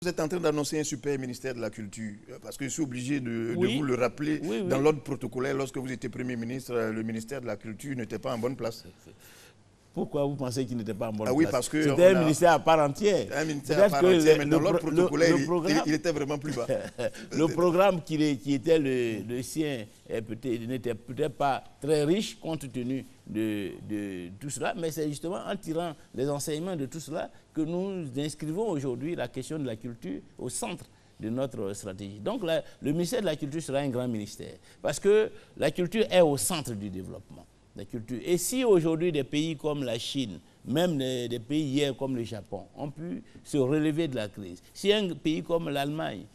Vous êtes en train d'annoncer un super ministère de la Culture, parce que je suis obligé de vous le rappeler. Oui. Dans l'ordre protocolaire, lorsque vous étiez Premier ministre, le ministère de la Culture n'était pas en bonne place. Pourquoi vous pensez qu'il n'était pas en bonne place? Oui, parce que c'était un ministère à part entière. Un ministère à part entière, mais dans l'ordre protocolaire, programme, il était vraiment plus bas. Le programme qui était le sien n'était peut-être pas très riche compte tenu de tout cela, mais c'est justement en tirant les enseignements de tout cela que nous inscrivons aujourd'hui la question de la culture au centre de notre stratégie. Donc le ministère de la Culture sera un grand ministère, parce que la culture est au centre du développement. La culture. Et si aujourd'hui des pays comme la Chine, même des pays hier comme le Japon, ont pu se relever de la crise, si un pays comme l'Allemagne,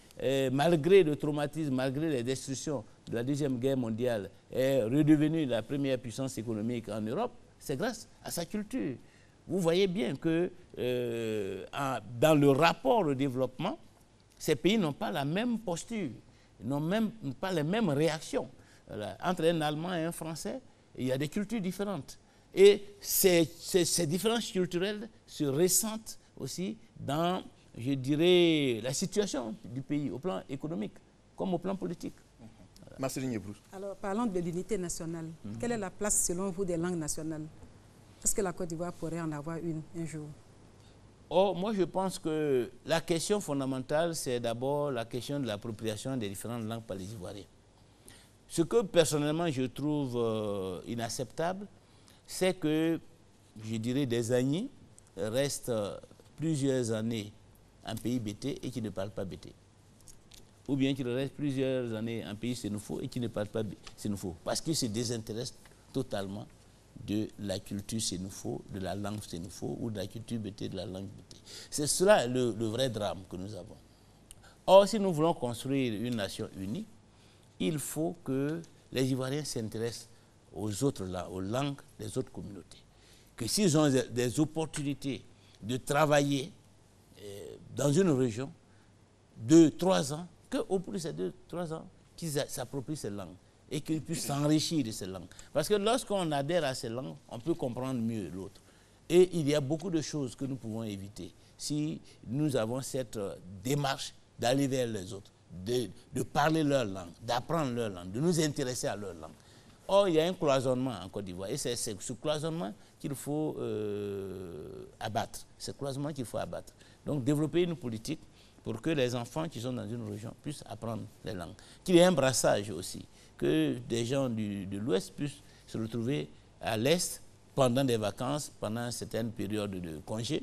malgré le traumatisme, malgré les destructions de la Deuxième Guerre mondiale, est redevenu la première puissance économique en Europe, c'est grâce à sa culture. Vous voyez bien que dans le rapport au développement, ces pays n'ont pas la même posture, n'ont même pas les mêmes réactions. Voilà. Entre un Allemand et un Français, il y a des cultures différentes. Et ces différences culturelles se ressentent aussi dans, je dirais, la situation du pays, au plan économique, comme au plan politique. Marceline Yebrousse. Alors, parlant de l'unité nationale, quelle est la place, selon vous, des langues nationales? Est-ce que la Côte d'Ivoire pourrait en avoir une un jour? Oh, moi, je pense que la question fondamentale, c'est d'abord la question de l'appropriation des différentes langues par les Ivoiriens. Ce que personnellement je trouve inacceptable, c'est que, je dirais, des Agnis restent plusieurs années en pays bété et qui ne parlent pas bété. Ou bien qu'ils restent plusieurs années en pays sénoufo et qui ne parlent pas sénoufo. Parce qu'ils se désintéressent totalement de la culture sénoufo, de la langue sénoufo ou de la culture bété, de la langue bété. C'est cela le vrai drame que nous avons. Or, si nous voulons construire une nation unie, il faut que les Ivoiriens s'intéressent aux autres langues, aux langues des autres communautés. Que s'ils ont des opportunités de travailler dans une région, 2-3 ans, qu'au bout de ces 2-3 ans, qu'ils s'approprient ces langues et qu'ils puissent s'enrichir de ces langues. Parce que lorsqu'on adhère à ces langues, on peut comprendre mieux l'autre. Et il y a beaucoup de choses que nous pouvons éviter si nous avons cette démarche d'aller vers les autres. De parler leur langue, d'apprendre leur langue, de nous intéresser à leur langue. Or, il y a un cloisonnement en Côte d'Ivoire et c'est ce cloisonnement qu'il faut abattre. C'est ce cloisonnement qu'il faut abattre. Donc, développer une politique pour que les enfants qui sont dans une région puissent apprendre les langues. Qu'il y ait un brassage aussi, que des gens de l'Ouest puissent se retrouver à l'Est pendant des vacances, pendant certaines périodes de congés,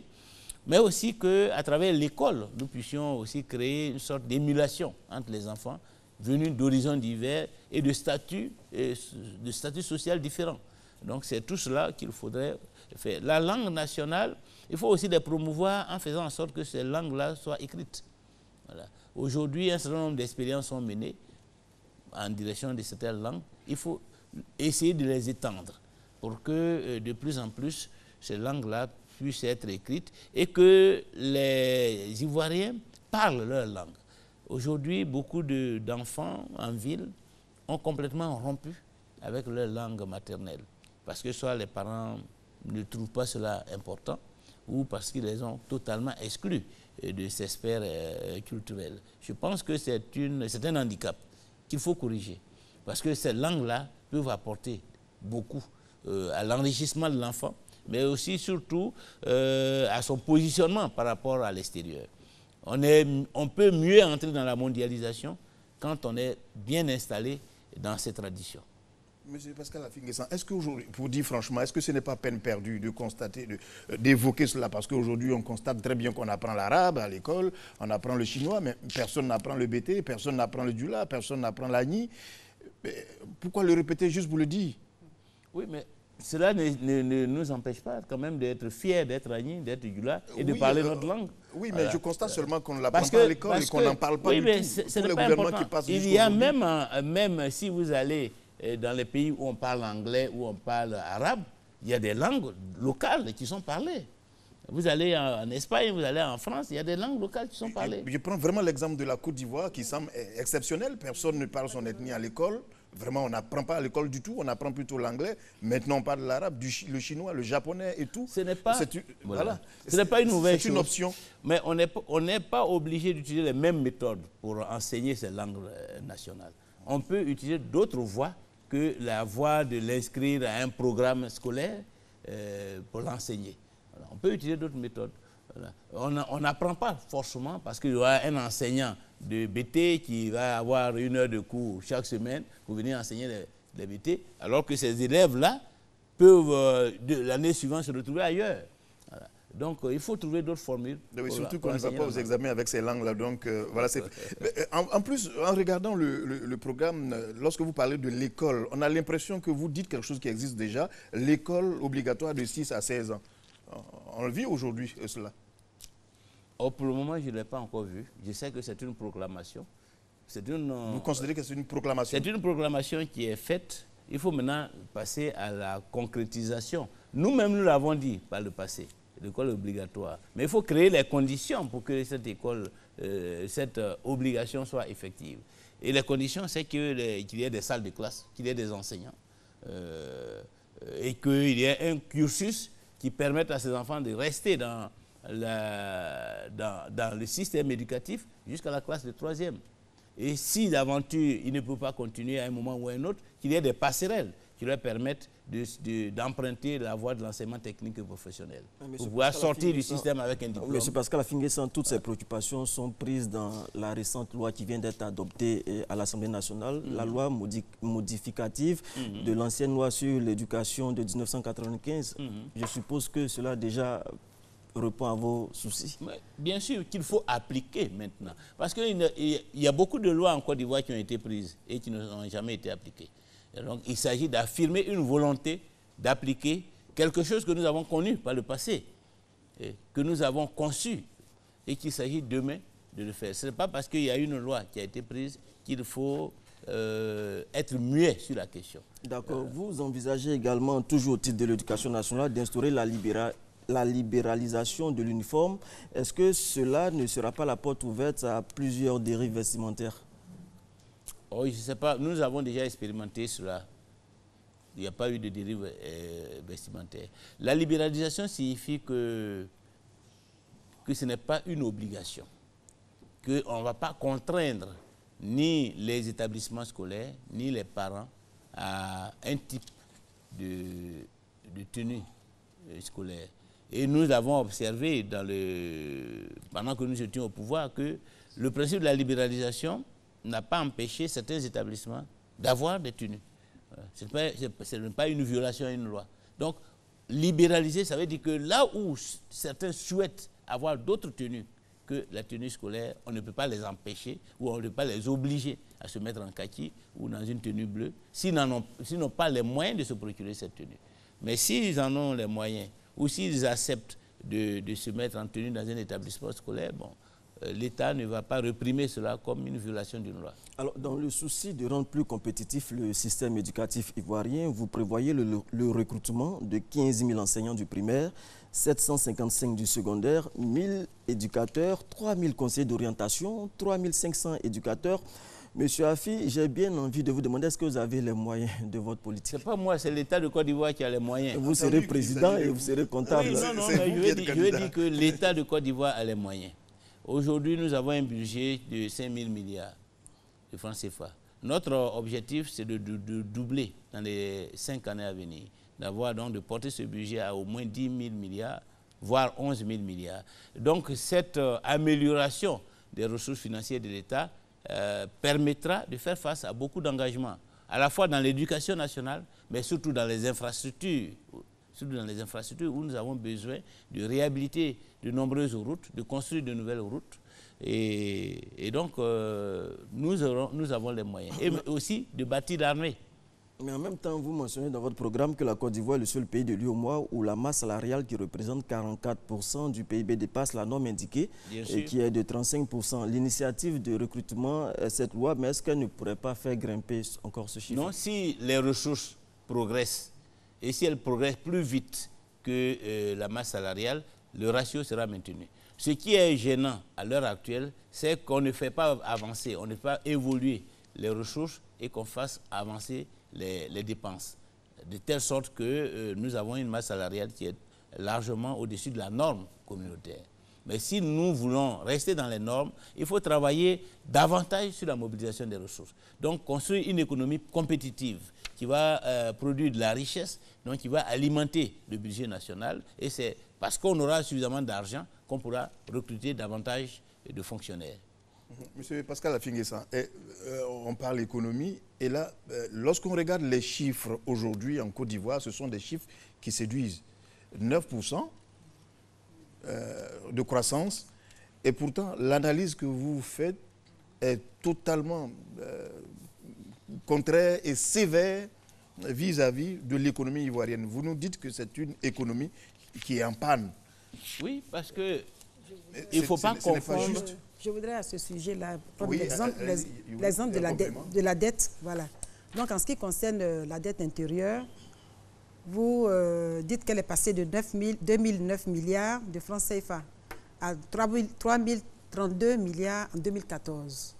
mais aussi qu'à travers l'école, nous puissions aussi créer une sorte d'émulation entre les enfants venus d'horizons divers et de statuts social différents. Donc c'est tout cela qu'il faudrait faire. La langue nationale, il faut aussi les promouvoir en faisant en sorte que ces langues-là soient écrites. Voilà. Aujourd'hui, un certain nombre d'expériences sont menées en direction de certaines langues. Il faut essayer de les étendre pour que de plus en plus ces langues-là puissent être écrites et que les Ivoiriens parlent leur langue. Aujourd'hui, beaucoup d'enfants en ville ont complètement rompu avec leur langue maternelle parce que soit les parents ne trouvent pas cela important ou parce qu'ils les ont totalement exclus de ces sphères culturelles. Je pense que c'est un handicap qu'il faut corriger parce que ces langues-là peuvent apporter beaucoup à l'enrichissement de l'enfant, mais aussi, surtout, à son positionnement par rapport à l'extérieur. On peut mieux entrer dans la mondialisation quand on est bien installé dans ces traditions. Monsieur Pascal Affi-N'Guessan, est-ce qu'aujourd'hui, pour dire franchement, est-ce que ce n'est pas peine perdue de constater, d'évoquer cela? Parce qu'aujourd'hui, on constate très bien qu'on apprend l'arabe à l'école, on apprend le chinois, mais personne n'apprend le bété, personne n'apprend le djoula, personne n'apprend l'agni. Pourquoi le répéter juste pour le dire? Oui, mais cela ne nous empêche pas quand même d'être fiers d'être agni, d'être djoula et de parler notre langue. Oui, mais voilà. Je constate seulement qu'on ne l'apprend pas à l'école et qu'on n'en parle pas du tout. Ce n'est pas important. Il y a même si vous allez dans les pays où on parle anglais, où on parle arabe, il y a des langues locales qui sont parlées. Vous allez en Espagne, vous allez en France, il y a des langues locales qui sont parlées. Je prends vraiment l'exemple de la Côte d'Ivoire qui semble exceptionnelle. Personne ne parle son ethnie à l'école. Vraiment, on n'apprend pas à l'école du tout, on apprend plutôt l'anglais. Maintenant, on parle l'arabe, le chinois, le japonais et tout. Ce n'est pas, voilà. Ce n'est pas une nouvelle chose. C'est une option. Mais on n'est pas obligé d'utiliser les mêmes méthodes pour enseigner ces langues nationales. On peut utiliser d'autres voies que la voie de l'inscrire à un programme scolaire pour l'enseigner. Voilà. On peut utiliser d'autres méthodes. Voilà. On n'apprend pas forcément parce qu'il y aura un enseignant de BT qui va avoir 1 heure de cours chaque semaine pour venir enseigner les BT, alors que ces élèves-là peuvent, l'année suivante, se retrouver ailleurs. Voilà. Donc, il faut trouver d'autres formules. Oui, surtout qu'on ne va pas aux examens avec ces langues-là. Donc, voilà. En plus, en regardant le programme, lorsque vous parlez de l'école, on a l'impression que vous dites quelque chose qui existe déjà, l'école obligatoire de 6 à 16 ans. On le vit aujourd'hui, cela. Oh, pour le moment, je ne l'ai pas encore vu. Je sais que c'est une proclamation. Vous considérez que c'est une proclamation? C'est une proclamation qui est faite. Il faut maintenant passer à la concrétisation. Nous-mêmes, nous l'avons dit par le passé, l'école obligatoire. Mais il faut créer les conditions pour que cette école, cette obligation soit effective. Et les conditions, c'est qu'il y ait des salles de classe, qu'il y ait des enseignants, et qu'il y ait un cursus qui permette à ces enfants de rester dans le système éducatif jusqu'à la classe de 3e. Et si d'aventure, il ne peut pas continuer à un moment ou à un autre, qu'il y ait des passerelles qui leur permettent d'emprunter la voie de l'enseignement technique et professionnel. Pour pouvoir sortir du système avec un diplôme. Monsieur Pascal Afinguessan, toutes ces préoccupations sont prises dans la récente loi qui vient d'être adoptée à l'Assemblée nationale, la loi modificative de l'ancienne loi sur l'éducation de 1995. Je suppose que cela déjà répond à vos soucis. Mais bien sûr qu'il faut appliquer maintenant. Parce qu'il y a beaucoup de lois en Côte d'Ivoire qui ont été prises et qui n'ont jamais été appliquées. Et donc, il s'agit d'affirmer une volonté d'appliquer quelque chose que nous avons connu par le passé, et que nous avons conçu, et qu'il s'agit demain de le faire. Ce n'est pas parce qu'il y a une loi qui a été prise qu'il faut être muet sur la question. D'accord. Vous envisagez également, toujours au titre de l'éducation nationale, d'instaurer la libéralisation de l'uniforme. Est-ce que cela ne sera pas la porte ouverte à plusieurs dérives vestimentaires? Oh, je ne sais pas. Nous avons déjà expérimenté cela. Il n'y a pas eu de dérive vestimentaire. La libéralisation signifie que ce n'est pas une obligation, qu'on ne va pas contraindre ni les établissements scolaires, ni les parents à un type de tenue scolaire. Et nous avons observé, pendant que nous étions au pouvoir, que le principe de la libéralisation n'a pas empêché certains établissements d'avoir des tenues. Ce n'est pas une violation à une loi. Donc, libéraliser, ça veut dire que là où certains souhaitent avoir d'autres tenues que la tenue scolaire, on ne peut pas les empêcher ou on ne peut pas les obliger à se mettre en kaki ou dans une tenue bleue s'ils n'ont pas les moyens de se procurer cette tenue. Mais s'ils en ont les moyens ou s'ils acceptent de se mettre en tenue dans un établissement scolaire, bon, l'État ne va pas réprimer cela comme une violation d'une loi. Alors, dans le souci de rendre plus compétitif le système éducatif ivoirien, vous prévoyez le recrutement de 15 000 enseignants du primaire, 755 du secondaire, 1000 éducateurs, 3000 conseillers d'orientation, 3500 éducateurs. Monsieur Afi, j'ai bien envie de vous demander, est-ce que vous avez les moyens de votre politique? Ce n'est pas moi, c'est l'État de Côte d'Ivoire qui a les moyens. Vous serez président et vous serez comptable. Oui, non, mais je veux dire que l'État de Côte d'Ivoire a les moyens. Aujourd'hui, nous avons un budget de 5 000 milliards de francs CFA. Notre objectif, c'est de doubler dans les 5 années à venir, de porter ce budget à au moins 10 000 milliards, voire 11 000 milliards. Donc, cette amélioration des ressources financières de l'État permettra de faire face à beaucoup d'engagements, à la fois dans l'éducation nationale, mais surtout dans les infrastructures. Surtout dans les infrastructures où nous avons besoin de réhabiliter de nombreuses routes, de construire de nouvelles routes. Et donc, nous avons les moyens. Et aussi de bâtir l'armée. Mais en même temps, vous mentionnez dans votre programme que la Côte d'Ivoire est le seul pays de l'UEMOA où la masse salariale qui représente 44% du PIB dépasse la norme indiquée, et qui est de 35%. L'initiative de recrutement, cette loi, mais est-ce qu'elle ne pourrait pas faire grimper encore ce chiffre? Non, si les ressources progressent, et si elles progressent plus vite que la masse salariale, le ratio sera maintenu. Ce qui est gênant à l'heure actuelle, c'est qu'on ne fait pas avancer, on ne fait pas évoluer les ressources et qu'on fasse avancer les dépenses. De telle sorte que nous avons une masse salariale qui est largement au-dessus de la norme communautaire. Mais si nous voulons rester dans les normes, il faut travailler davantage sur la mobilisation des ressources. Donc construire une économie compétitive qui va produire de la richesse, donc qui va alimenter le budget national. Et c'est parce qu'on aura suffisamment d'argent qu'on pourra recruter davantage de fonctionnaires. Monsieur Pascal Afingessa, on parle économie, et là, lorsqu'on regarde les chiffres aujourd'hui en Côte d'Ivoire, ce sont des chiffres qui séduisent. 9% de croissance, et pourtant l'analyse que vous faites est totalement contraire et sévère vis-à-vis de l'économie ivoirienne. Vous nous dites que c'est une économie qui est en panne. Oui, parce que il ne faut pas confondre... Je voudrais à ce sujet-là prendre Oui, l'exemple de la dette. Voilà. Donc, en ce qui concerne la dette intérieure, vous dites qu'elle est passée de 2009 milliards de francs CFA à 3032 milliards en 2014.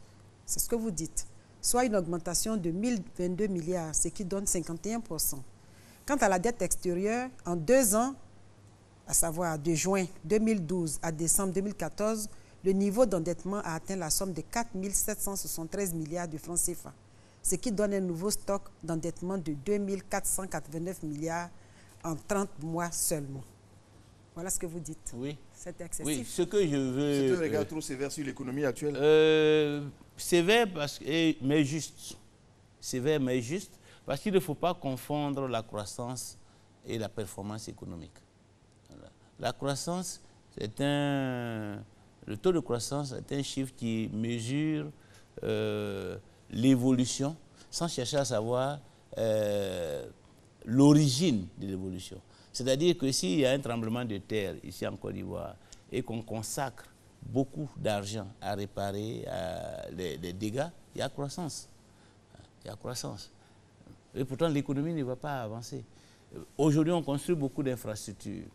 C'est ce que vous dites. Soit une augmentation de 1022 milliards, ce qui donne 51%. Quant à la dette extérieure, en 2 ans, à savoir de juin 2012 à décembre 2014, le niveau d'endettement a atteint la somme de 4 773 milliards de francs CFA, ce qui donne un nouveau stock d'endettement de 2 489 milliards en 30 mois seulement. Voilà ce que vous dites. Oui. C'est excessif. Oui, ce que je veux... C'est un regard trop sévère sur l'économie actuelle. Sévère, mais juste. Sévère, mais juste, parce qu'il ne faut pas confondre la croissance et la performance économique. Voilà. La croissance, c'est le taux de croissance est un chiffre qui mesure l'évolution sans chercher à savoir l'origine de l'évolution. C'est-à-dire que s'il y a un tremblement de terre ici en Côte d'Ivoire et qu'on consacre beaucoup d'argent à réparer les dégâts, il y a croissance. Il y a croissance. Et pourtant, l'économie ne va pas avancer. Aujourd'hui, on construit beaucoup d'infrastructures.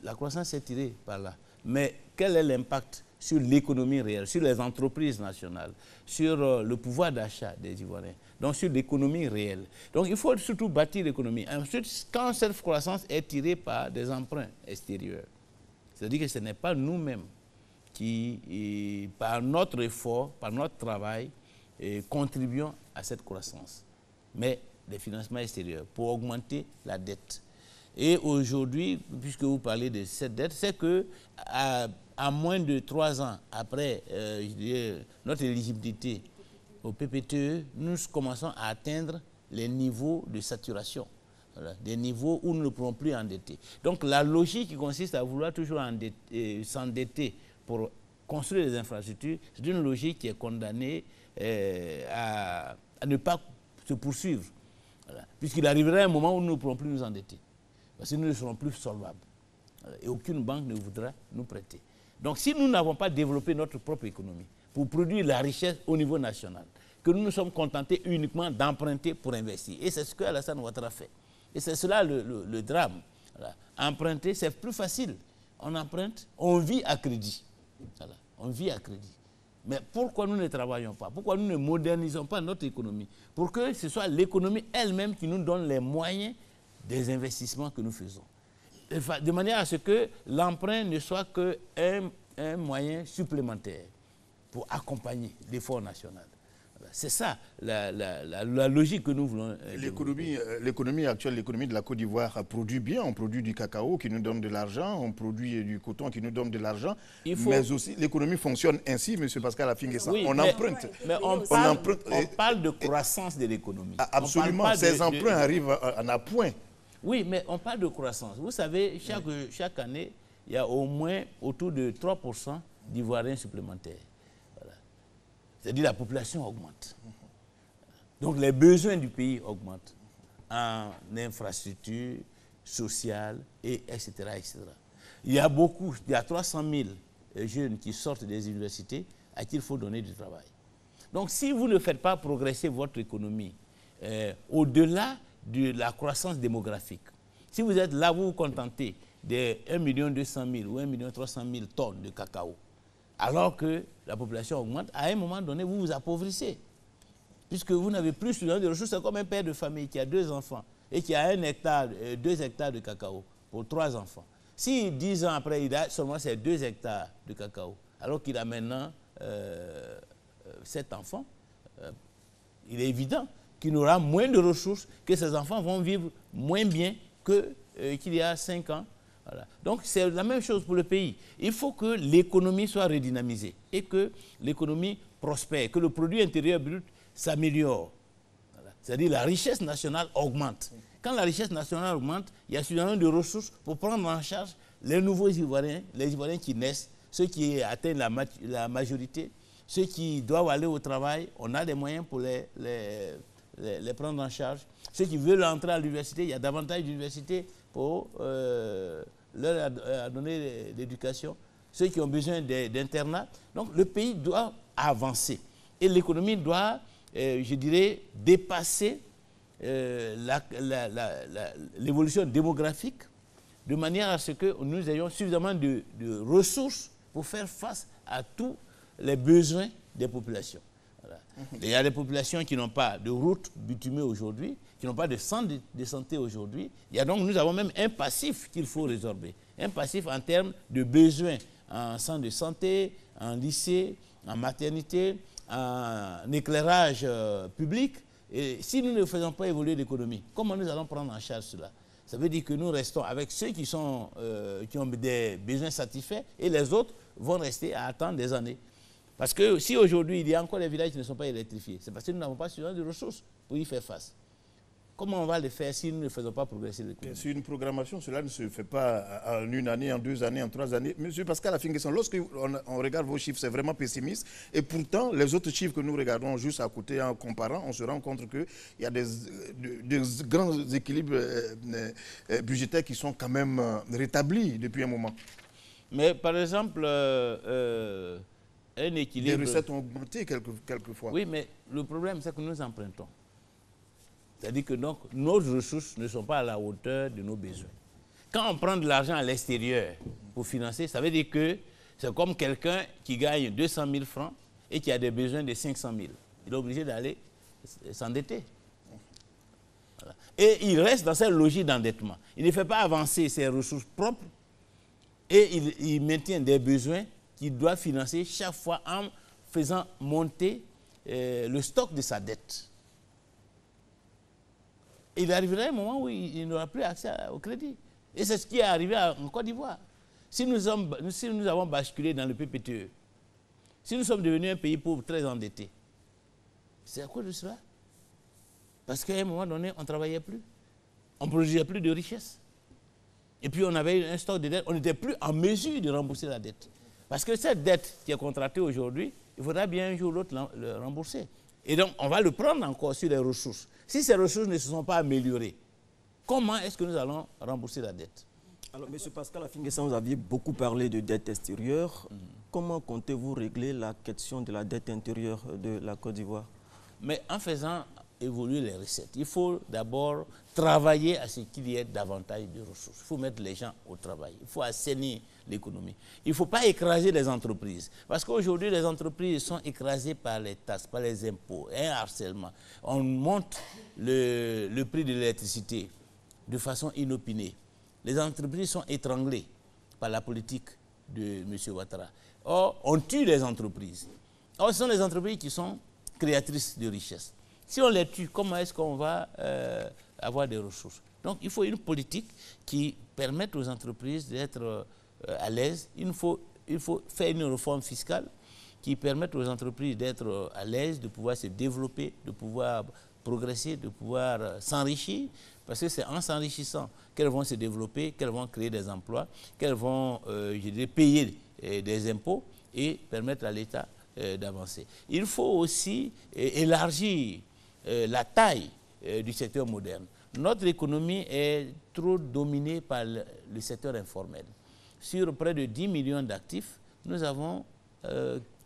La croissance est tirée par là. Mais quel est l'impact sur l'économie réelle, sur les entreprises nationales, sur le pouvoir d'achat des Ivoiriens, donc sur l'économie réelle? Donc il faut surtout bâtir l'économie. Ensuite, quand cette croissance est tirée par des emprunts extérieurs, c'est-à-dire que ce n'est pas nous-mêmes qui, par notre effort, par notre travail, contribuons à cette croissance, mais des financements extérieurs pour augmenter la dette. Et aujourd'hui, puisque vous parlez de cette dette, c'est que à moins de 3 ans après notre éligibilité au PPTE, nous commençons à atteindre les niveaux de saturation, voilà, des niveaux où nous ne pourrons plus endetter. Donc la logique qui consiste à vouloir toujours s'endetter pour construire des infrastructures, c'est une logique qui est condamnée à ne pas se poursuivre, voilà, puisqu'il arrivera un moment où nous ne pourrons plus nous endetter. Parce que nous ne serons plus solvables. Et aucune banque ne voudra nous prêter. Donc si nous n'avons pas développé notre propre économie pour produire la richesse au niveau national, que nous nous sommes contentés uniquement d'emprunter pour investir. Et c'est ce que Alassane Ouattara fait. Et c'est cela le drame. Voilà. Emprunter, c'est plus facile. On emprunte, on vit à crédit. Voilà. On vit à crédit. Mais pourquoi nous ne travaillons pas? Pourquoi nous ne modernisons pas notre économie? Pour que ce soit l'économie elle-même qui nous donne les moyens des investissements que nous faisons. De manière à ce que l'emprunt ne soit qu'un moyen supplémentaire pour accompagner l'effort national. C'est ça la logique que nous voulons. L'économie actuelle, l'économie de la Côte d'Ivoire produit bien. On produit du cacao qui nous donne de l'argent, on produit du coton qui nous donne de l'argent. Mais aussi, l'économie fonctionne ainsi, M. Pascal Afingessa. Oui, on emprunte. Mais on parle de croissance de l'économie. Absolument, ces emprunts arrivent en appoint. Oui, mais on parle de croissance. Vous savez, chaque année, il y a au moins autour de 3% d'Ivoiriens supplémentaires. Voilà. C'est-à-dire la population augmente. Donc les besoins du pays augmentent en infrastructures sociales, etc., etc. Il y a 300 000 jeunes qui sortent des universités à qui il faut donner du travail. Donc si vous ne faites pas progresser votre économie au-delà de la croissance démographique. Si vous êtes là, vous vous contentez de 1 200 000 ou 1 300 000 tonnes de cacao. alors que la population augmente, à un moment donné, vous vous appauvrissez. Puisque vous n'avez plus suffisamment de ressources. C'est comme un père de famille qui a 2 enfants et qui a 2 hectares de cacao pour 3 enfants. Si 10 ans après, il a seulement ces 2 hectares de cacao, alors qu'il a maintenant 7 enfants, il est évident qu'il aura moins de ressources, que ses enfants vont vivre moins bien qu'il y a 5 ans. Voilà. Donc c'est la même chose pour le pays. Il faut que l'économie soit redynamisée et que l'économie prospère, que le produit intérieur brut s'améliore. Voilà. C'est-à-dire la richesse nationale augmente. Quand la richesse nationale augmente, il y a suffisamment de ressources pour prendre en charge les nouveaux Ivoiriens, les Ivoiriens qui naissent, ceux qui atteignent la majorité, ceux qui doivent aller au travail, on a des moyens pour les prendre en charge. Ceux qui veulent entrer à l'université, il y a davantage d'universités pour leur donner l'éducation. Ceux qui ont besoin d'internat. Donc le pays doit avancer. Et l'économie doit, je dirais, dépasser l'évolution démographique de manière à ce que nous ayons suffisamment de ressources pour faire face à tous les besoins des populations. Voilà. Il y a des populations qui n'ont pas de route bitumée aujourd'hui, qui n'ont pas de centre de santé aujourd'hui. Nous avons même un passif qu'il faut résorber. Un passif en termes de besoins en centre de santé, en lycée, en maternité, en éclairage public. Et si nous ne faisons pas évoluer l'économie, comment nous allons prendre en charge cela? Ça veut dire que nous restons avec ceux qui ont des besoins satisfaits et les autres vont rester à attendre des années. Parce que si aujourd'hui il y a encore des villages qui ne sont pas électrifiés, c'est parce que nous n'avons pas suffisamment de ressources pour y faire face. Comment on va le faire si nous ne faisons pas progresser l'économie? C'est une programmation, cela ne se fait pas en 1 année, en 2 années, en 3 années. Monsieur Pascal Afingessane, lorsqu'on regarde vos chiffres, c'est vraiment pessimiste. Et pourtant, les autres chiffres que nous regardons juste à côté, en comparant, on se rend compte qu'il y a des grands équilibres budgétaires qui sont quand même rétablis depuis un moment. Mais par exemple, un équilibre... Les recettes ont augmenté quelquefois. Oui, mais le problème, c'est que nous empruntons. C'est-à-dire que donc, nos ressources ne sont pas à la hauteur de nos besoins. Quand on prend de l'argent à l'extérieur pour financer, ça veut dire que c'est comme quelqu'un qui gagne 200 000 francs et qui a des besoins de 500 000. Il est obligé d'aller s'endetter. Voilà. Et il reste dans cette logique d'endettement. Il ne fait pas avancer ses ressources propres et il maintient des besoins qu'il doit financer chaque fois en faisant monter le stock de sa dette. Il arrivera un moment où il n'aura plus accès au crédit. Et c'est ce qui est arrivé en Côte d'Ivoire. Si nous avons basculé dans le PPTE, si nous sommes devenus un pays pauvre très endetté, c'est à cause de cela. Parce qu'à un moment donné, on ne travaillait plus. On ne produisait plus de richesse. Et puis on avait un stock de dette. On n'était plus en mesure de rembourser la dette. Parce que cette dette qui est contractée aujourd'hui, il faudra bien un jour ou l'autre le rembourser. Et donc, on va le prendre encore sur les ressources. Si ces ressources ne se sont pas améliorées, comment est-ce que nous allons rembourser la dette? Alors, M. Pascal Afingessane, vous aviez beaucoup parlé de dette extérieure. Comment comptez-vous régler la question de la dette intérieure de la Côte d'Ivoire? Mais en faisant évoluer les recettes, il faut d'abord travailler à ce qu'il y ait davantage de ressources. Il faut mettre les gens au travail. Il faut assainir l'économie. Il ne faut pas écraser les entreprises. Parce qu'aujourd'hui, les entreprises sont écrasées par les taxes, par les impôts, un harcèlement. On monte le prix de l'électricité de façon inopinée. Les entreprises sont étranglées par la politique de M. Ouattara. Or, on tue les entreprises. Or, ce sont les entreprises qui sont créatrices de richesse. Si on les tue, comment est-ce qu'on va avoir des ressources? Donc, il faut une politique qui permette aux entreprises d'être à l'aise. Il faut faire une réforme fiscale qui permette aux entreprises d'être à l'aise, de pouvoir se développer, de pouvoir progresser, de pouvoir s'enrichir. Parce que c'est en s'enrichissant qu'elles vont se développer, qu'elles vont créer des emplois, qu'elles vont je dirais, payer des impôts et permettre à l'État d'avancer. Il faut aussi élargir la taille du secteur moderne. Notre économie est trop dominée par le secteur informel. Sur près de 10 millions d'actifs, nous avons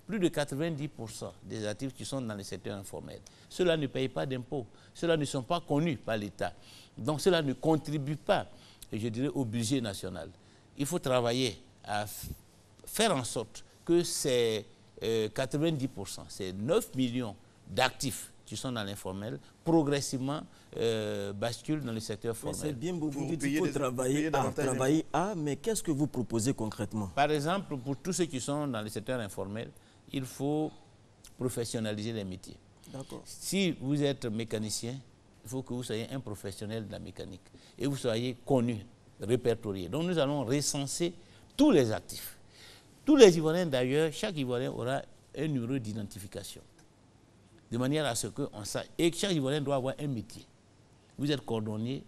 plus de 90% des actifs qui sont dans le secteur informel. Ceux-là ne payent pas d'impôts, ceux-là ne sont pas connus par l'État. Donc cela ne contribue pas, je dirais, au budget national. Il faut travailler à faire en sorte que c'est 90%, c'est 9 millions d'actifs qui sont dans l'informel, progressivement basculent dans le secteur formel. C'est bien beau, vous dites qu'il faut travailler à, mais qu'est-ce que vous proposez concrètement? Par exemple, pour tous ceux qui sont dans le secteur informel, il faut professionnaliser les métiers. Si vous êtes mécanicien, il faut que vous soyez un professionnel de la mécanique et vous soyez connu, répertorié. Donc nous allons recenser tous les actifs. Tous les Ivoiriens d'ailleurs, chaque Ivoirien aura un numéro d'identification. De manière à ce qu'on sache. Et chaque Ivoirien doit avoir un métier. Vous êtes cordonnier,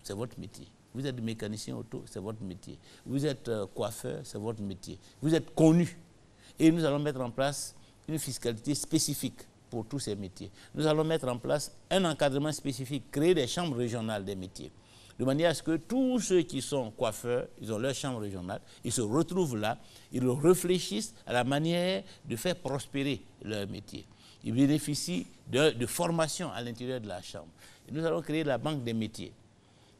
c'est votre métier. Vous êtes mécanicien auto, c'est votre métier. Vous êtes coiffeur, c'est votre métier. Vous êtes connu. Et nous allons mettre en place une fiscalité spécifique pour tous ces métiers. Nous allons mettre en place un encadrement spécifique, créer des chambres régionales des métiers. De manière à ce que tous ceux qui sont coiffeurs, ils ont leur chambre régionale, ils se retrouvent là, ils réfléchissent à la manière de faire prospérer leur métier. Ils bénéficient de formation à l'intérieur de la chambre. Et nous allons créer la banque des métiers,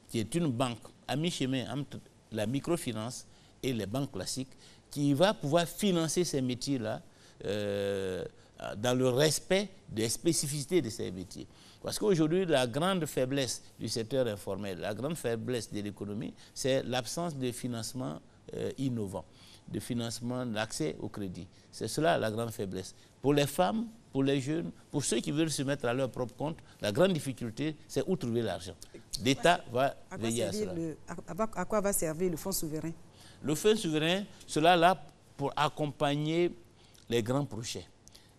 qui est une banque à mi-chemin entre la microfinance et les banques classiques, qui va pouvoir financer ces métiers-là dans le respect des spécificités de ces métiers. Parce qu'aujourd'hui, la grande faiblesse du secteur informel, la grande faiblesse de l'économie, c'est l'absence de financement innovant, de financement, d'accès au crédit. C'est cela la grande faiblesse. Pour les femmes, pour les jeunes, pour ceux qui veulent se mettre à leur propre compte, la grande difficulté, c'est où trouver l'argent. L'État va veiller à cela. À quoi va servir le fonds souverain? Le fonds souverain, cela là pour accompagner les grands projets.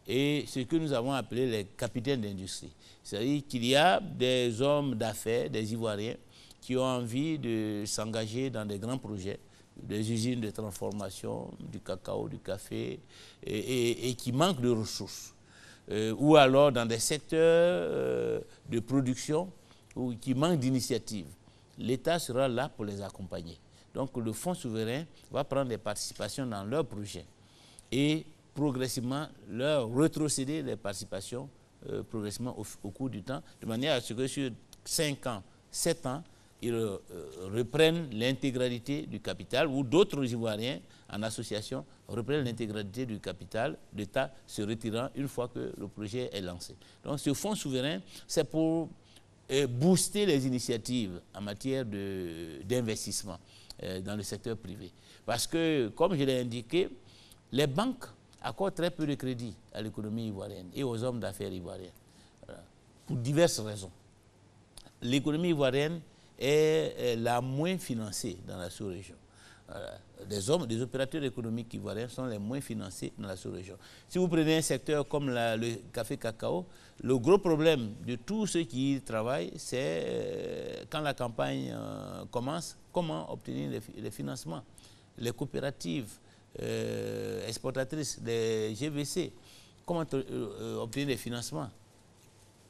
Et ce que nous avons appelé les capitaines d'industrie. C'est-à-dire qu'il y a des hommes d'affaires, des Ivoiriens, qui ont envie de s'engager dans des grands projets, des usines de transformation, du cacao, du café, et qui manquent de ressources. Ou alors dans des secteurs de production qui manquent d'initiatives. L'État sera là pour les accompagner. Donc le fonds souverain va prendre des participations dans leurs projets et progressivement leur rétrocéder les participations progressivement au cours du temps, de manière à ce que sur 5 ans, 7 ans, ils reprennent l'intégralité du capital, ou d'autres Ivoiriens en association reprennent l'intégralité du capital, l'État se retirant une fois que le projet est lancé. Donc ce fonds souverain, c'est pour booster les initiatives en matière d'investissement dans le secteur privé. Parce que, comme je l'ai indiqué, les banques accordent très peu de crédit à l'économie ivoirienne et aux hommes d'affaires ivoiriens, pour diverses raisons. L'économie ivoirienne est la moins financée dans la sous-région. Des opérateurs économiques ivoiriens sont les moins financés dans la sous-région. Si vous prenez un secteur comme le café-cacao, le gros problème de tous ceux qui y travaillent, c'est quand la campagne commence, comment obtenir les financements. Les coopératives exportatrices, les GVC, comment obtenir des financements.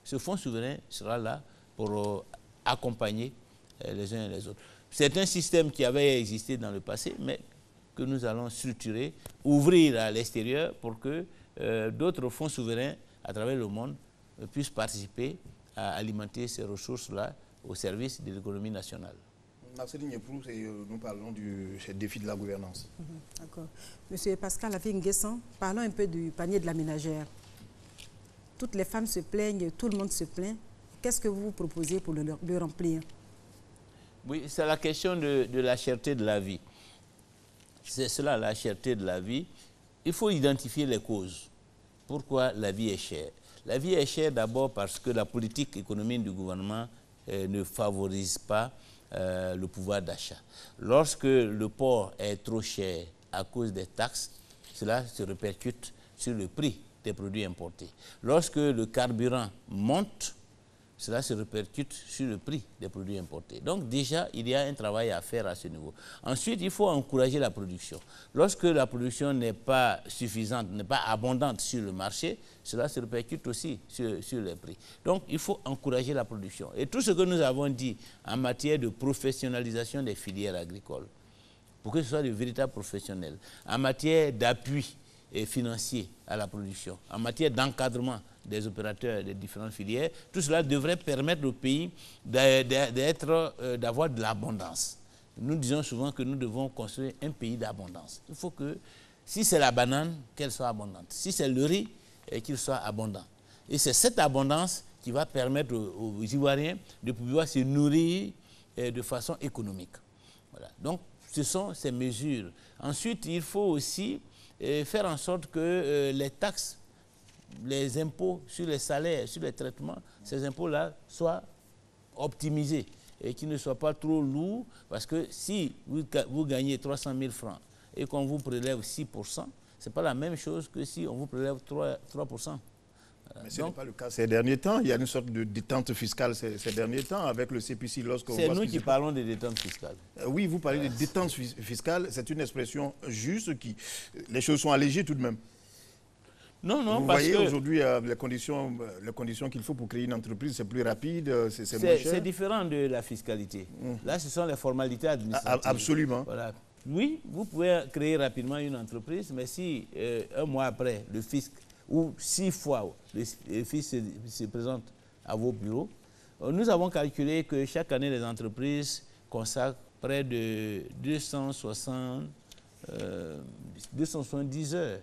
Ce fonds souverain sera là pour accompagner les uns et les autres. C'est un système qui avait existé dans le passé, mais que nous allons structurer, ouvrir à l'extérieur pour que d'autres fonds souverains à travers le monde puissent participer à alimenter ces ressources-là au service de l'économie nationale. Marceline Yeprou, nous parlons du défi de la gouvernance. D'accord. Monsieur Pascal Affi-Nguessan, parlons un peu du panier de la ménagère. Toutes les femmes se plaignent, tout le monde se plaint. Qu'est-ce que vous proposez pour le remplir? Oui, c'est la question de la cherté de la vie. C'est cela, la cherté de la vie. Il faut identifier les causes. Pourquoi la vie est chère? La vie est chère d'abord parce que la politique économique du gouvernement ne favorise pas le pouvoir d'achat. Lorsque le porc est trop cher à cause des taxes, cela se répercute sur le prix des produits importés. Lorsque le carburant monte, cela se répercute sur le prix des produits importés. Donc déjà, il y a un travail à faire à ce niveau. Ensuite, il faut encourager la production. Lorsque la production n'est pas suffisante, n'est pas abondante sur le marché, cela se répercute aussi sur les prix. Donc, il faut encourager la production. Et tout ce que nous avons dit en matière de professionnalisation des filières agricoles, pour que ce soit de véritables professionnels, en matière d'appui financier à la production, en matière d'encadrement des opérateurs des différentes filières, tout cela devrait permettre au pays d'avoir de l'abondance. Nous disons souvent que nous devons construire un pays d'abondance. Il faut que Si c'est la banane, qu'elle soit abondante. Si c'est le riz, qu'il soit abondant. Et c'est cette abondance qui va permettre aux Ivoiriens de pouvoir se nourrir de façon économique. Voilà. Donc, ce sont ces mesures. Ensuite, il faut aussi faire en sorte que les taxes, les impôts sur les salaires, sur les traitements, ces impôts-là soient optimisés et qu'ils ne soient pas trop lourds, parce que si vous gagnez 300 000 francs et qu'on vous prélève 6%, ce n'est pas la même chose que si on vous prélève 3%. Mais ce n'est pas le cas ces derniers temps. Il y a une sorte de détente fiscale ces derniers temps avec le CPC lorsqu'on C'est nous qui parlons de détente fiscale. Oui, vous parlez de détente fiscale. C'est une expression juste qui... Les choses sont allégées tout de même. Non, non, vous parce que... Vous voyez aujourd'hui les conditions qu'il faut pour créer une entreprise, c'est plus rapide, c'est moins cher. C'est différent de la fiscalité. Là, ce sont les formalités administratives. Absolument. Voilà. Oui, vous pouvez créer rapidement une entreprise, mais si un mois après, le fisc ou 6 fois le fisc se présente à vos bureaux, nous avons calculé que chaque année, les entreprises consacrent près de 270 heures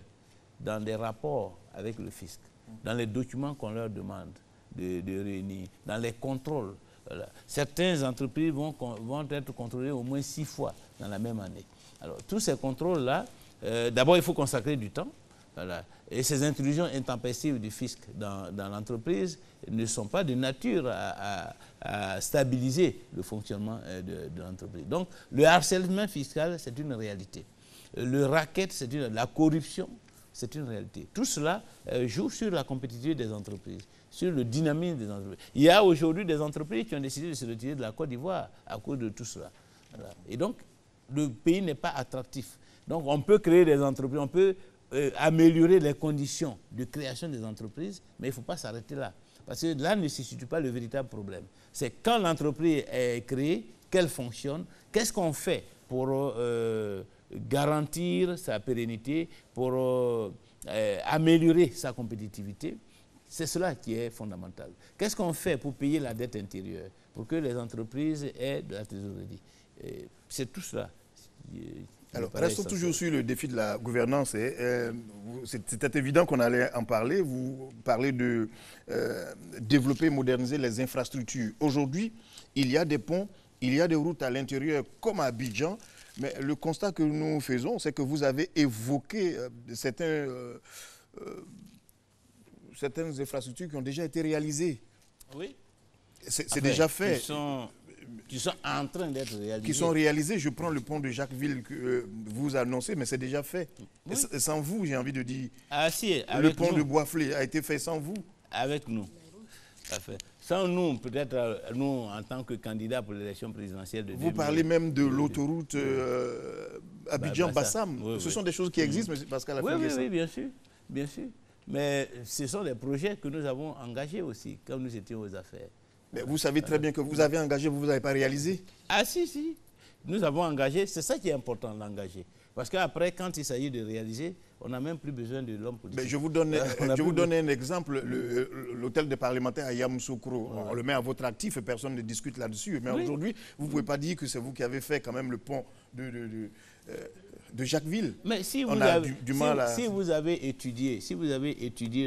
dans des rapports avec le fisc, dans les documents qu'on leur demande de réunir, dans les contrôles. Voilà. Certaines entreprises vont être contrôlées au moins 6 fois dans la même année. Alors, tous ces contrôles-là, d'abord, il faut consacrer du temps. Voilà. Et ces intrusions intempestives du fisc dans l'entreprise ne sont pas de nature à stabiliser le fonctionnement de l'entreprise. Donc, le harcèlement fiscal, c'est une réalité. Le racket, la corruption, c'est une réalité. Tout cela joue sur la compétitivité des entreprises, sur le dynamisme des entreprises. Il y a aujourd'hui des entreprises qui ont décidé de se retirer de la Côte d'Ivoire à cause de tout cela. Voilà. Et donc, le pays n'est pas attractif. Donc, on peut créer des entreprises, on peut améliorer les conditions de création des entreprises, mais il ne faut pas s'arrêter là. Parce que là ne se situe pas le véritable problème. C'est quand l'entreprise est créée, qu'elle fonctionne, qu'est-ce qu'on fait pour garantir sa pérennité, pour améliorer sa compétitivité. C'est cela qui est fondamental. Qu'est-ce qu'on fait pour payer la dette intérieure, pour que les entreprises aient de la trésorerie? C'est tout cela. Alors, restons toujours sur le défi de la gouvernance. C'était évident qu'on allait en parler. Vous parlez de développer, moderniser les infrastructures. Aujourd'hui, il y a des ponts, il y a des routes à l'intérieur comme à Abidjan. Mais le constat que nous faisons, c'est que vous avez évoqué certaines infrastructures qui ont déjà été réalisées. Oui. C'est déjà fait. Qui sont en train d'être réalisées. Qui sont réalisées. Je prends le pont de Jacquesville que vous annoncez, mais c'est déjà fait. Oui. Et sans vous, j'ai envie de dire. Ah si, le pont de Boisflé a été fait sans vous. Avec nous. Parfait. Sans nous, peut-être nous, en tant que candidats pour l'élection présidentielle de 2000. Vous parlez même de l'autoroute Abidjan-Bassam. Oui, ce sont des choses qui existent, M. Pascal a fait oui, bien sûr, bien sûr. Mais ce sont des projets que nous avons engagés aussi, comme nous étions aux affaires. Mais vous savez très bien que vous avez engagé, vous n'avez pas réalisé. Ah si, si. Nous avons engagé, c'est ça qui est important d'engager. Parce qu'après, quand il s'agit de réaliser, on n'a même plus besoin de l'homme politique. Mais je vous donne un exemple. L'hôtel des parlementaires à Yamoussoukro, on le met à votre actif et personne ne discute là-dessus. Mais aujourd'hui, vous ne pouvez pas dire que c'est vous qui avez fait quand même le pont de Jacquesville. Mais si vous avez étudié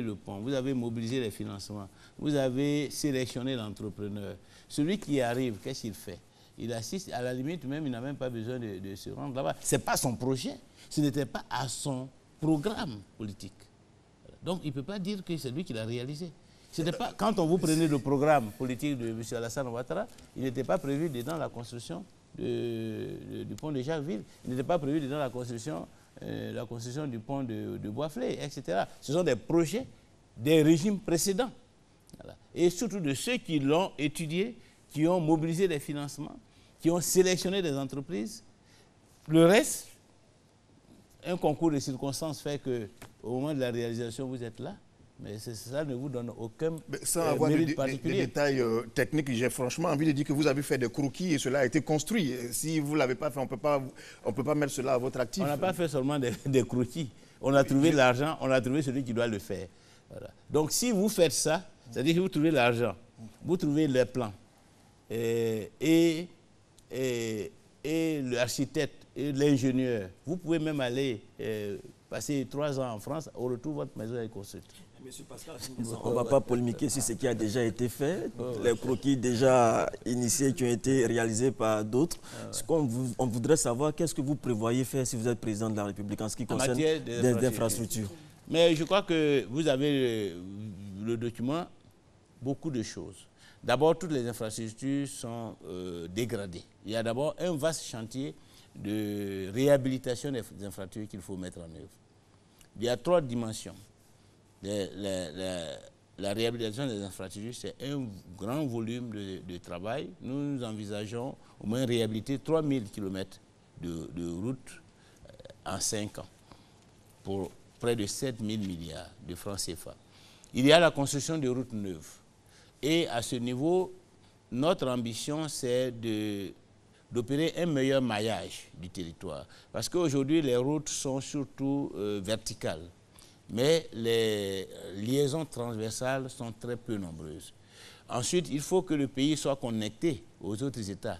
le pont, vous avez mobilisé les financements, vous avez sélectionné l'entrepreneur, celui qui arrive, qu'est-ce qu'il fait? Il assiste, à la limite même, il n'a même pas besoin de se rendre là-bas. Ce n'est pas son projet, ce n'était pas à son programme politique. Donc il ne peut pas dire que c'est lui qui l'a réalisé. Pas, quand on vous prenait le programme politique de M. Alassane Ouattara, il n'était pas prévu dedans la construction du pont de Jacquesville, il n'était pas prévu dedans la construction du pont de Boisflé, etc. Ce sont des projets des régimes précédents. Voilà. Et surtout de ceux qui l'ont étudié, qui ont mobilisé des financements, qui ont sélectionné des entreprises. Le reste, un concours de circonstances fait qu'au moment de la réalisation, vous êtes là. Mais ça ne vous donne aucun sans avoir mérite particulier. Des détails techniques, j'ai franchement envie de dire que vous avez fait des croquis et cela a été construit. Si vous ne l'avez pas fait, on ne peut pas mettre cela à votre actif. On n'a pas fait seulement des croquis. On a trouvé l'argent, on a trouvé celui qui doit le faire. Voilà. Donc si vous faites ça, c'est-à-dire que vous trouvez l'argent, vous trouvez les plans, et l'architecte et l'ingénieur, vous pouvez même aller passez 3 ans en France, au retour, votre maison est construite. Monsieur Pascal, on ne va pas polémiquer sur ce qui a déjà été fait, les croquis déjà initiés qui ont été réalisés par d'autres. On voudrait savoir qu'est-ce que vous prévoyez faire si vous êtes président de la République en ce qui concerne des infrastructures. Mais je crois que vous avez le document, beaucoup de choses. D'abord, toutes les infrastructures sont dégradées. Il y a d'abord un vaste chantier de réhabilitation des infrastructures qu'il faut mettre en œuvre. Il y a 3 dimensions. La réhabilitation des infrastructures, c'est un grand volume de travail. Nous envisageons au moins réhabiliter 3000 km de routes en 5 ans pour près de 7000 milliards de francs CFA. Il y a la construction de routes neuves. Et à ce niveau, notre ambition, c'est d'opérer un meilleur maillage du territoire. Parce qu'aujourd'hui, les routes sont surtout verticales. Mais les liaisons transversales sont très peu nombreuses. Ensuite, il faut que le pays soit connecté aux autres États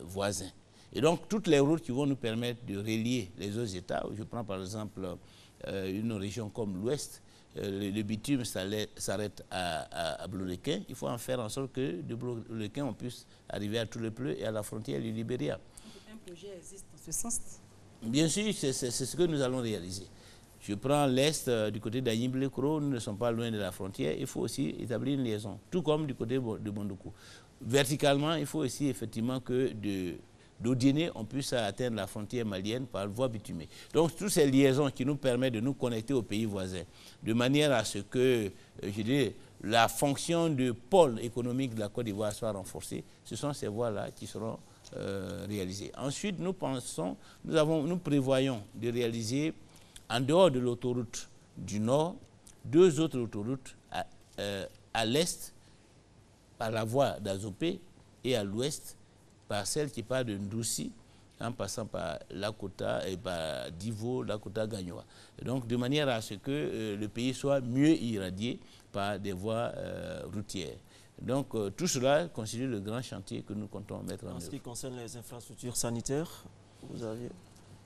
voisins. Et donc, toutes les routes qui vont nous permettre de relier les autres États, je prends par exemple une région comme l'Ouest, le bitume s'arrête à Bleulequin, il faut en faire en sorte que de Bleulequin, on puisse arriver à Toulepleu et à la frontière du Libéria. Un projet existe dans ce sens? Bien sûr, c'est ce que nous allons réaliser. Je prends l'Est, du côté d'Agnible-Kro, nous ne sommes pas loin de la frontière, il faut aussi établir une liaison, tout comme du côté de Bondoukou. Verticalement, il faut aussi effectivement que d'Odiéné, on puisse atteindre la frontière malienne par voie bitumée. Donc, toutes ces liaisons qui nous permettent de nous connecter aux pays voisins, de manière à ce que, je dirais, la fonction de pôle économique de la Côte d'Ivoire soit renforcée, ce sont ces voies-là qui seront réalisées. Ensuite, nous prévoyons de réaliser, en dehors de l'autoroute du Nord, 2 autres autoroutes à l'Est, par la voie d'Azopé, et à l'Ouest, par celle qui part de Ndoussi, en passant par Lakota et par Divo, Lakota, Gagnoa. Donc, de manière à ce que le pays soit mieux irradié par des voies routières. Donc, tout cela constitue le grand chantier que nous comptons mettre en œuvre. En ce qui concerne les infrastructures sanitaires, vous avez...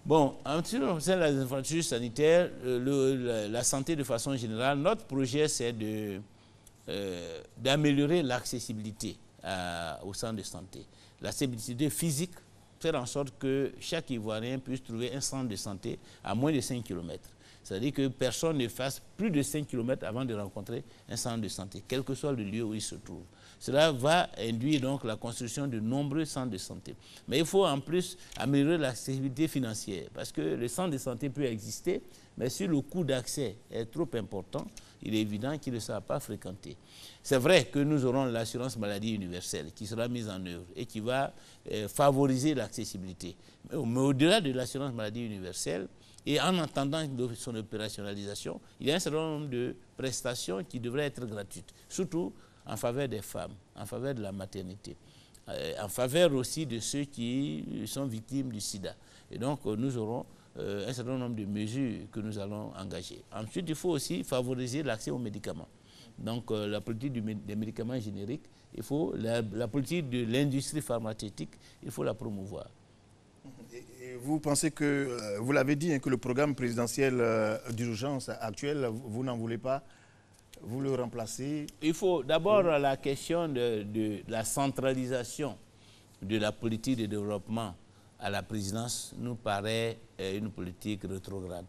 Bon, en ce qui concerne les infrastructures sanitaires, la santé de façon générale, notre projet, c'est d'améliorer l'accessibilité au centre de santé. L'accessibilité physique, faire en sorte que chaque Ivoirien puisse trouver un centre de santé à moins de 5 km. C'est-à-dire que personne ne fasse plus de 5 km avant de rencontrer un centre de santé, quel que soit le lieu où il se trouve. Cela va induire donc la construction de nombreux centres de santé. Mais il faut en plus améliorer l'accessibilité financière, parce que le centre de santé peut exister, mais si le coût d'accès est trop important, il est évident qu'il ne sera pas fréquenté. C'est vrai que nous aurons l'assurance maladie universelle qui sera mise en œuvre et qui va favoriser l'accessibilité. Mais au-delà de l'assurance maladie universelle, et en attendant son opérationnalisation, il y a un certain nombre de prestations qui devraient être gratuites, surtout en faveur des femmes, en faveur de la maternité, en faveur aussi de ceux qui sont victimes du sida. Et donc, nous aurons un certain nombre de mesures que nous allons engager. Ensuite, il faut aussi favoriser l'accès aux médicaments. Donc, la politique des médicaments génériques, il faut la politique de l'industrie pharmaceutique, il faut la promouvoir. Et vous pensez que, vous l'avez dit, hein, que le programme présidentiel d'urgence actuel, vous n'en voulez pas, vous le remplacez? Il faut d'abord la question de la centralisation de la politique de développement à la présidence nous paraît une politique rétrograde.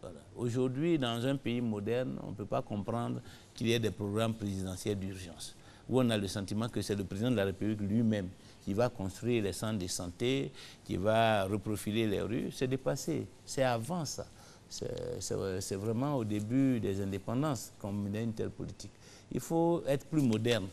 Voilà. Aujourd'hui, dans un pays moderne, on ne peut pas comprendre qu'il y ait des programmes présidentiels d'urgence, où on a le sentiment que c'est le président de la République lui-même qui va construire les centres de santé, qui va reprofiler les rues. C'est dépassé, c'est avant ça. C'est vraiment au début des indépendances qu'on menait une telle politique. Il faut être plus moderne.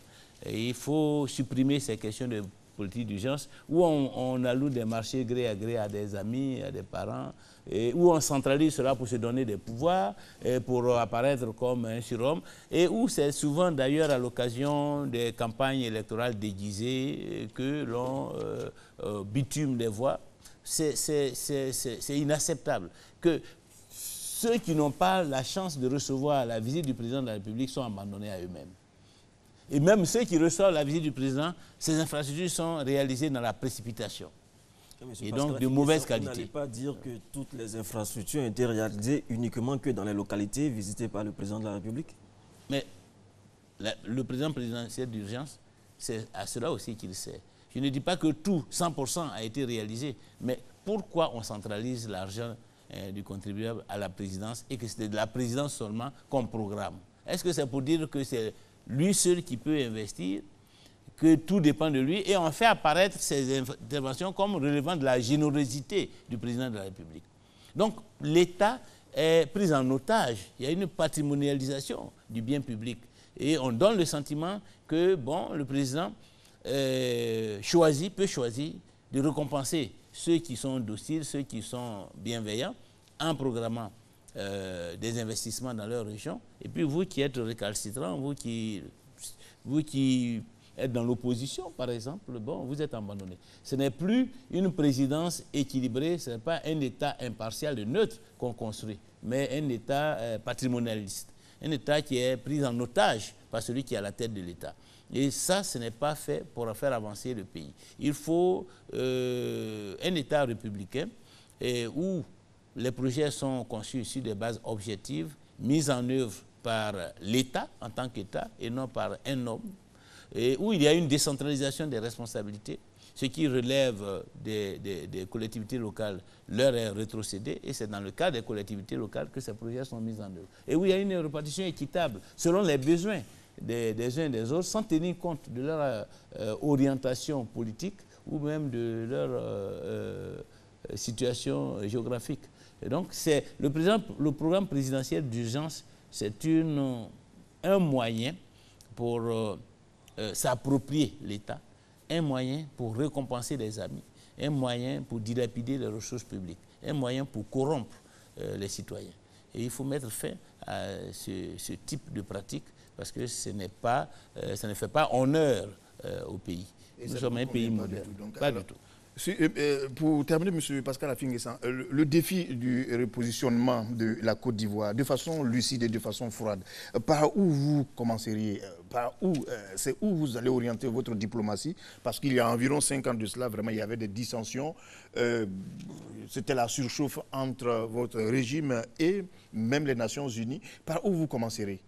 Et il faut supprimer ces questions de politique d'urgence où on alloue des marchés gré à gré à des amis, à des parents, et où on centralise cela pour se donner des pouvoirs, et pour apparaître comme un surhomme, et où c'est souvent d'ailleurs à l'occasion des campagnes électorales déguisées que l'on bitume des voix. C'est inacceptable que ceux qui n'ont pas la chance de recevoir la visite du président de la République sont abandonnés à eux-mêmes. Et même ceux qui reçoivent la visite du président, ces infrastructures sont réalisées dans la précipitation. et donc de mauvaise qualité. Vous n'allez pas dire que toutes les infrastructures ont été réalisées uniquement que dans les localités visitées par le président de la République? Mais le président présidentiel d'urgence, c'est à cela aussi qu'il sert. Je ne dis pas que tout, 100% a été réalisé, mais pourquoi on centralise l'argent du contribuable à la présidence et que c'est de la présidence seulement qu'on programme? Est-ce que c'est pour dire que c'est lui seul qui peut investir, que tout dépend de lui, et on fait apparaître ces interventions comme relevant de la générosité du président de la République? Donc l'État est pris en otage. Il y a une patrimonialisation du bien public. Et on donne le sentiment que bon, le président peut choisir de récompenser ceux qui sont dociles, ceux qui sont bienveillants, en programmant des investissements dans leur région. Et puis vous qui êtes récalcitrants, vous qui êtes dans l'opposition, par exemple, bon, vous êtes abandonné. Ce n'est plus une présidence équilibrée, ce n'est pas un État impartial et neutre qu'on construit, mais un État patrimonialiste, un État qui est pris en otage par celui qui est à la tête de l'État. Et ça, ce n'est pas fait pour faire avancer le pays. Il faut un État républicain où les projets sont conçus sur des bases objectives, mis en œuvre par l'État en tant qu'État et non par un homme, et où il y a une décentralisation des responsabilités. Ce qui relève des collectivités locales leur est rétrocédé, et c'est dans le cas des collectivités locales que ces projets sont mis en œuvre. Et où il y a une répartition équitable selon les besoins des uns et des autres, sans tenir compte de leur orientation politique ou même de leur situation géographique. Et donc, le programme présidentiel d'urgence, c'est un moyen pour s'approprier l'État, un moyen pour récompenser les amis, un moyen pour dilapider les ressources publiques, un moyen pour corrompre les citoyens. Et il faut mettre fin à ce type de pratique, parce que ça ne fait pas honneur au pays. Nous sommes un pays moderne. Pas du tout. Pour terminer, M. Pascal Affi-N'Guessan, le défi du repositionnement de la Côte d'Ivoire, de façon lucide et de façon froide, par où vous commenceriez, c'est où vous allez orienter votre diplomatie? Parce qu'il y a environ 5 ans de cela, vraiment, il y avait des dissensions. C'était la surchauffe entre votre régime et même les Nations Unies. Par où vous commencerez?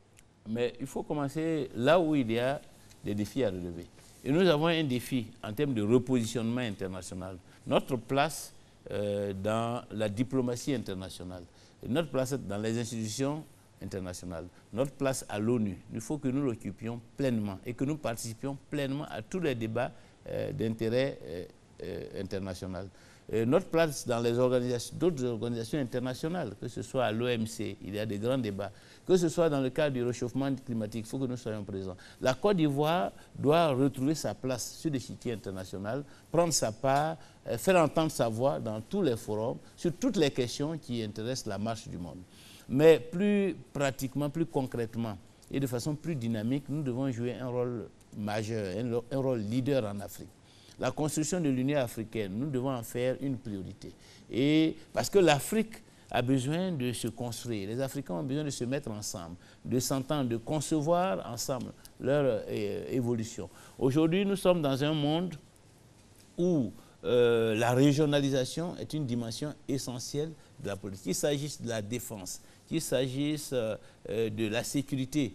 Mais il faut commencer là où il y a des défis à relever. Et nous avons un défi en termes de repositionnement international. Notre place dans la diplomatie internationale, notre place dans les institutions internationales, notre place à l'ONU, il faut que nous l'occupions pleinement et que nous participions pleinement à tous les débats d'intérêt international. Notre place dans les d'autres organisations internationales, que ce soit à l'OMC, il y a des grands débats, que ce soit dans le cadre du réchauffement climatique, il faut que nous soyons présents. La Côte d'Ivoire doit retrouver sa place sur l'échiquier international, prendre sa part, faire entendre sa voix dans tous les forums, sur toutes les questions qui intéressent la marche du monde. Mais plus pratiquement, plus concrètement et de façon plus dynamique, nous devons jouer un rôle majeur, un rôle leader en Afrique. La construction de l'Union africaine, nous devons en faire une priorité. Et parce que l'Afrique a besoin de se construire. Les Africains ont besoin de se mettre ensemble, de s'entendre, de concevoir ensemble leur évolution. Aujourd'hui, nous sommes dans un monde où la régionalisation est une dimension essentielle de la politique. Qu'il s'agisse de la défense, qu'il s'agisse de la sécurité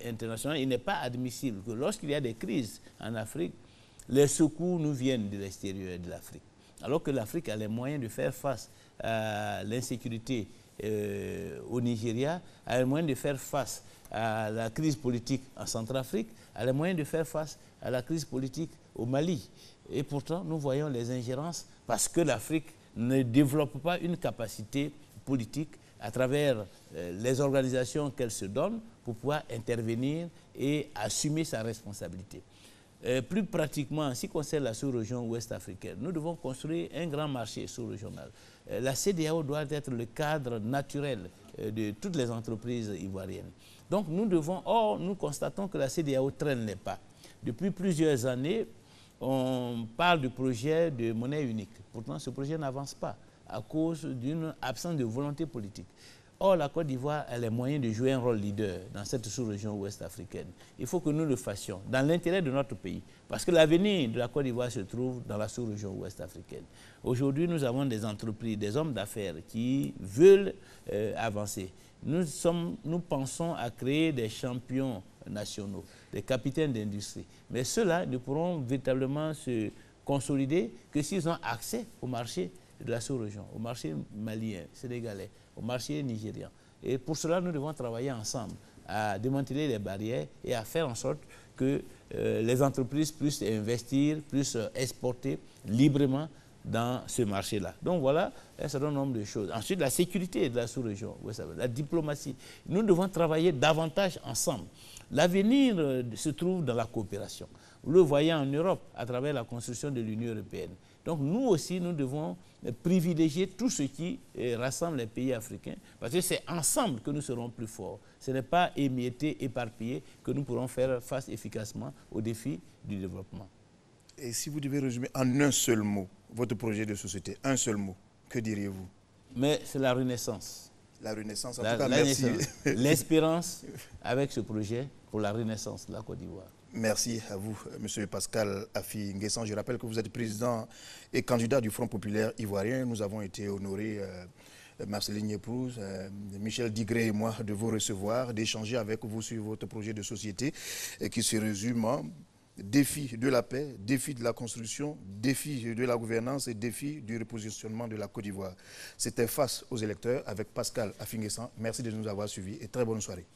internationale, il n'est pas admissible que lorsqu'il y a des crises en Afrique, les secours nous viennent de l'extérieur de l'Afrique. Alors que l'Afrique a les moyens de faire face à l'insécurité au Nigeria, a les moyens de faire face à la crise politique en Centrafrique, a les moyens de faire face à la crise politique au Mali. Et pourtant, nous voyons les ingérences parce que l'Afrique ne développe pas une capacité politique à travers les organisations qu'elle se donne pour pouvoir intervenir et assumer sa responsabilité. Plus pratiquement, en ce qui concerne la sous-région ouest africaine, nous devons construire un grand marché sous-régional. La CEDEAO doit être le cadre naturel de toutes les entreprises ivoiriennes. Donc nous constatons que la CEDEAO traîne les pas. Depuis plusieurs années, on parle du projet de monnaie unique. Pourtant, ce projet n'avance pas à cause d'une absence de volonté politique. Or, la Côte d'Ivoire a les moyens de jouer un rôle leader dans cette sous-région ouest africaine. Il faut que nous le fassions dans l'intérêt de notre pays. Parce que l'avenir de la Côte d'Ivoire se trouve dans la sous-région ouest africaine. Aujourd'hui, nous avons des entreprises, des hommes d'affaires qui veulent avancer. Nous pensons à créer des champions nationaux, des capitaines d'industrie. Mais ceux-là ne pourront véritablement se consolider que s'ils ont accès au marché de la sous-région, au marché malien, sénégalais, au marché nigérian. Et pour cela, nous devons travailler ensemble à démanteler les barrières et à faire en sorte que les entreprises puissent investir, puissent exporter librement dans ce marché-là. Donc voilà un certain nombre de choses. Ensuite, la sécurité de la sous-région, la diplomatie. Nous devons travailler davantage ensemble. L'avenir se trouve dans la coopération. Vous le voyez en Europe, à travers la construction de l'Union européenne. Donc nous aussi, nous devons privilégier tout ce qui rassemble les pays africains, parce que c'est ensemble que nous serons plus forts. Ce n'est pas émietté, éparpillé, que nous pourrons faire face efficacement aux défis du développement. Et si vous devez résumer en un seul mot votre projet de société, un seul mot, que diriez-vous? Mais c'est la renaissance. La renaissance, en tout cas, merci. L'espérance avec ce projet pour la renaissance de la Côte d'Ivoire. Merci à vous, M. Pascal Afi Nguessan. Je rappelle que vous êtes président et candidat du Front populaire ivoirien. Nous avons été honorés, Marceline Yeprouze, Michel Digré et moi, de vous recevoir, d'échanger avec vous sur votre projet de société qui se résume en défi de la paix, défi de la construction, défi de la gouvernance et défi du repositionnement de la Côte d'Ivoire. C'était Face aux électeurs avec Pascal Afi Nguessan. Merci de nous avoir suivis et très bonne soirée.